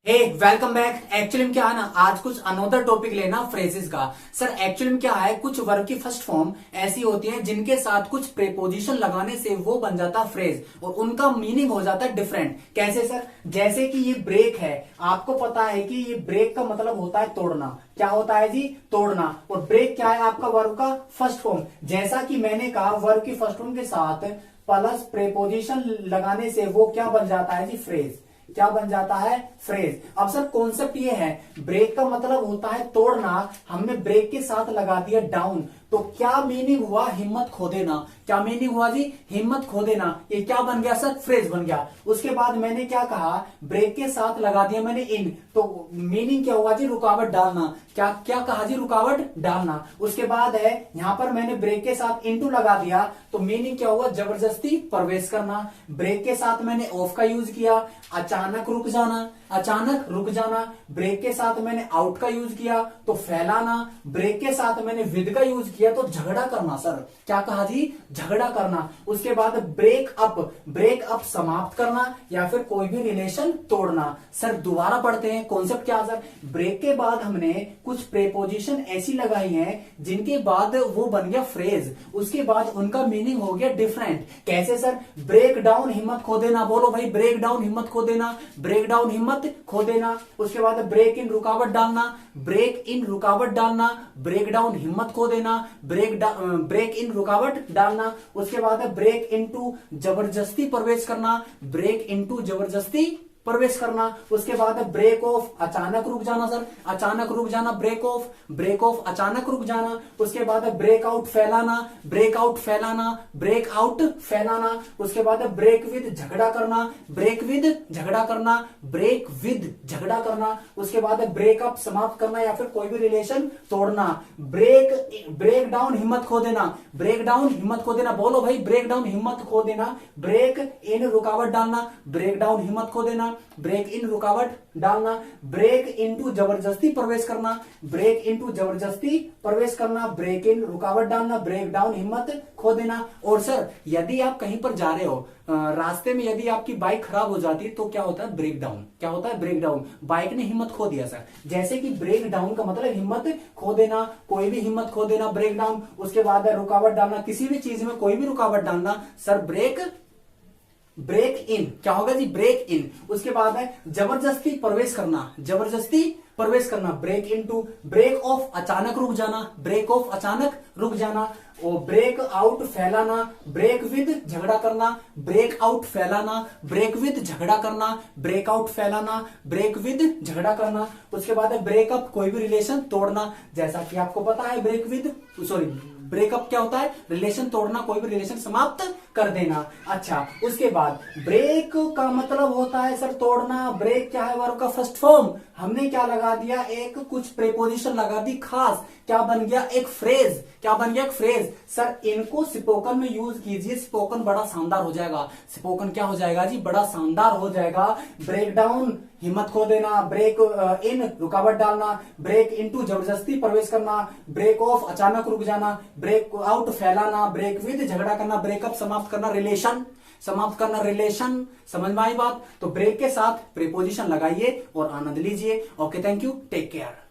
हे welcome back. Actually में क्या है ना, आज कुछ अनोदर टॉपिक लेना फ्रेजेस का। सर एक्चुअली में क्या है, कुछ वर्ब की फर्स्ट फॉर्म ऐसी होती है जिनके साथ कुछ प्रेपोजिशन लगाने से वो बन जाता है फ्रेज और उनका मीनिंग हो जाता है डिफरेंट। कैसे सर? जैसे कि ये ब्रेक है, आपको पता है कि ये ब्रेक का मतलब होता है तोड़ना। क्या होता है जी? तोड़ना। और ब्रेक क्या है? आपका वर्ब का फर्स्ट फॉर्म। जैसा कि मैंने कहा, वर्ब की फर्स्ट फॉर्म के साथ प्लस प्रेपोजिशन लगाने से वो क्या बन जाता है जी? फ्रेज। क्या बन जाता है? फ्रेज। अब सर कॉन्सेप्ट ये है, ब्रेक का मतलब होता है तोड़ना, हमने ब्रेक के साथ लगा दिया डाउन, तो क्या मीनिंग हुआ? हिम्मत खो देना। क्या मीनिंग हुआ जी? हिम्मत खो देना। ये क्या बन गया सर? फ्रेज बन गया। उसके बाद मैंने क्या कहा? ब्रेक के साथ लगा दिया मैंने इन, तो मीनिंग क्या हुआ जी? रुकावट डालना। क्या क्या कहा जी? रुकावट डालना। उसके बाद है यहां पर मैंने ब्रेक के साथ इनटू लगा दिया, तो मीनिंग क्या हुआ? जबरदस्ती प्रवेश करना। ब्रेक के साथ मैंने ऑफ का यूज किया, अचानक रुक जाना। अचानक रुक जाना। ब्रेक के साथ मैंने आउट का यूज किया तो फैलाना। ब्रेक के साथ मैंने विद का यूज किया तो झगड़ा करना। सर क्या कहा जी? झगड़ा करना। उसके बाद ब्रेक अप। ब्रेक अप समाप्त करना या फिर कोई भी रिलेशन तोड़ना। सर दोबारा पढ़ते हैं कॉन्सेप्ट क्या सर? ब्रेक के बाद हमने कुछ प्रेपोजिशन ऐसी लगाई हैं जिनके बाद वो बन गया फ्रेज, उसके बाद उनका मीनिंग हो गया डिफरेंट। कैसे सर? ब्रेक डाउन, हिम्मत खो देना। बोलो भाई, ब्रेक डाउन, हिम्मत खो देना। ब्रेक डाउन, हिम्मत खो देना। उसके बाद ब्रेक इन, रुकावट डालना। ब्रेक इन, रुकावट डालना। ब्रेक डाउन, हिम्मत खो देना। ब्रेक इन, रुकावट डालना। उसके बाद ब्रेक इनटू, जबरदस्ती प्रवेश करना। ब्रेक इनटू, जबरदस्ती प्रवेश करना। उसके बाद ब्रेक ऑफ, अचानक रुक जाना। सर अचानक रुक जाना, ब्रेक ऑफ। ब्रेक ऑफ, अचानक रुक जाना। उसके बाद ब्रेक आउट, फैलाना। ब्रेक आउट, फैलाना। ब्रेक आउट, फैलाना। उसके बाद ब्रेक विद, झगड़ा करना। ब्रेक विद, झगड़ा करना। ब्रेक विद, झगड़ा करना। उसके बाद ब्रेकअप, समाप्त करना या फिर कोई भी रिलेशन तोड़ना। ब्रेक डाउन, हिम्मत खो देना। ब्रेक डाउन, हिम्मत खो देना। बोलो भाई, ब्रेक डाउन, हिम्मत खो देना। ब्रेक इन, रुकावट डालना। ब्रेक डाउन, हिम्मत खो देना। ब्रेक इन, रुकावट डालना। ब्रेक इनटू, जबरदस्ती प्रवेश करना। ब्रेक इनटू, जबरदस्ती प्रवेश करना। ब्रेक इन, रुकावट डालना। ब्रेक डाउन, हिम्मत खो देना। और सर यदि आप कहीं पर जा रहे हो, रास्ते में यदि आपकी बाइक खराब हो जाती है तो क्या होता है? Breakdown. क्या होता है? Break down. बाइक ने हिम्मत खो दिया सर। जैसे कि ब्रेक डाउन का मतलब हिम्मत खो देना, कोई भी हिम्मत खो देना, ब्रेक डाउन। उसके बाद है रुकावट डालना, किसी भी चीज में कोई भी रुकावट डालना। Sir break in. क्या होगा जी? Break in. उसके बाद है जबरदस्ती प्रवेश करना। जबरदस्ती प्रवेश करना। Break into. ब्रेक ऑफ, अचानक रुक जाना। ब्रेक ऑफ, अचानक रुक जाना। और ब्रेक आउट, फैलाना। ब्रेक विद, झगड़ा करना। ब्रेक आउट, फैलाना। ब्रेक विद, झगड़ा करना। ब्रेक आउट, फैलाना। ब्रेक विद, झगड़ा करना। उसके बाद है ब्रेकअप, कोई भी रिलेशन तोड़ना। जैसा कि आपको पता है ब्रेकअप क्या होता है? रिलेशन तोड़ना, कोई भी रिलेशन समाप्त कर देना। अच्छा, उसके बाद ब्रेक का मतलब होता है सर तोड़ना। ब्रेक क्या है? वर्ब का फर्स्ट फॉर्म। हमने क्या लगा दिया? एक कुछ प्रेपोजिशन लगा दी खास। क्या बन गया? एक फ्रेज। क्या बन गया? एक फ्रेज। सर इनको स्पोकन में यूज कीजिए, स्पोकन बड़ा शानदार हो जाएगा। स्पोकन क्या हो जाएगा जी? बड़ा शानदार हो जाएगा। ब्रेक डाउन, हिम्मत खो देना। ब्रेक इन, रुकावट डालना। ब्रेक इनटू, जबरदस्ती प्रवेश करना। ब्रेक ऑफ, अचानक रुक जाना। ब्रेक आउट, फैलाना। ब्रेक विद, झगड़ा करना। ब्रेकअप, समाप्त करना, रिलेशन समाप्त करना, रिलेशन। समझ में आई बात? तो ब्रेक के साथ प्रीपोजिशन लगाइए और आनंद लीजिए। Okay, thank you, take care.